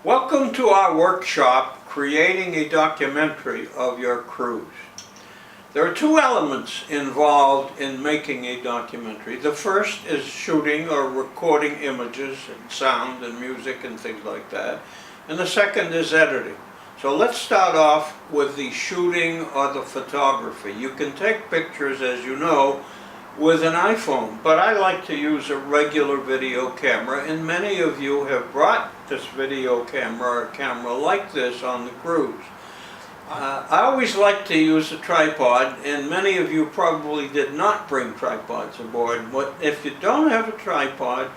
Welcome to our workshop, Creating a Documentary of Your Cruise. There are two elements involved in making a documentary. The first is shooting or recording images and sound and music and things like that. And the second is editing. So let's start off with the shooting or the photography. You can take pictures, as you know, with an iPhone, but I like to use a regular video camera, and many of you have brought this video camera or a camera like this on the cruise. I always like to use a tripod, and many of you probably did not bring tripods aboard. But if you don't have a tripod,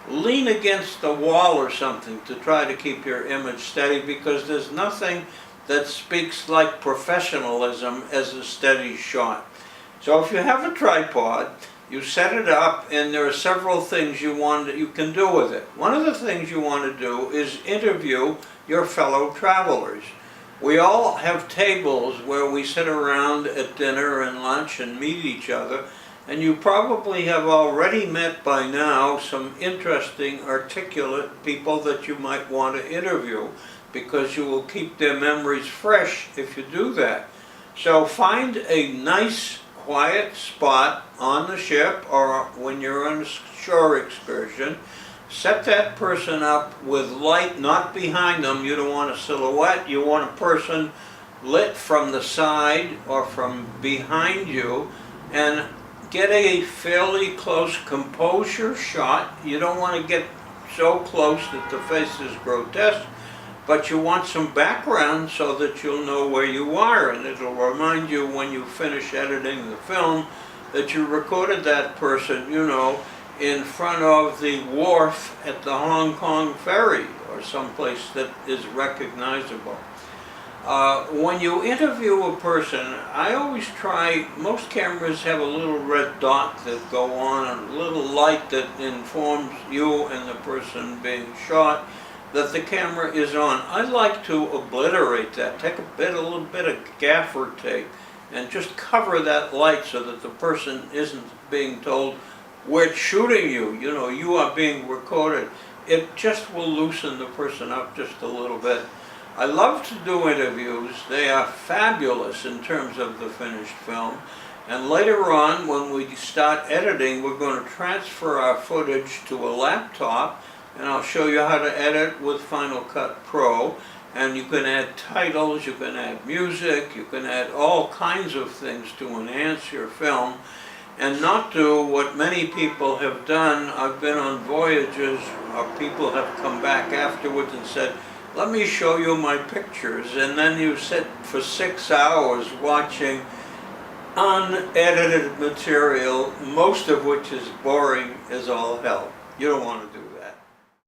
lean against the wall or something to try to keep your image steady, because there's nothing that speaks like professionalism as a steady shot. So if you have a tripod, you set it up, and there are several things you can do with it. One of the things you want to do is interview your fellow travelers. We all have tables where we sit around at dinner and lunch and meet each other, and you probably have already met by now some interesting, articulate people that you might want to interview, because you will keep their memories fresh if you do that. So find a nice, quiet spot on the ship or when you're on a shore excursion. Set that person up with light not behind them. You don't want a silhouette. You want a person lit from the side or from behind you, and get a fairly close composure shot. You don't want to get so close that the face is grotesque, but you want some background so that you'll know where you are, and it'll remind you when you finish editing the film that you recorded that person, you know, in front of the wharf at the Hong Kong ferry or someplace that is recognizable. When you interview a person, I always try, most cameras have a little red dot that go on, a little light that informs you and the person being shot that the camera is on. I like to obliterate that. Take a little bit of gaffer tape and just cover that light so that the person isn't being told, we're shooting you, you know, you are being recorded. It just will loosen the person up just a little bit. I love to do interviews. They are fabulous in terms of the finished film. And later on, when we start editing, we're going to transfer our footage to a laptop, and I'll show you how to edit with Final Cut Pro. And you can add titles, you can add music, you can add all kinds of things to enhance your film, and not do what many people have done. I've been on voyages, or people have come back afterwards and said, let me show you my pictures, and then you sit for 6 hours watching unedited material, most of which is boring as all hell. You don't want to do that.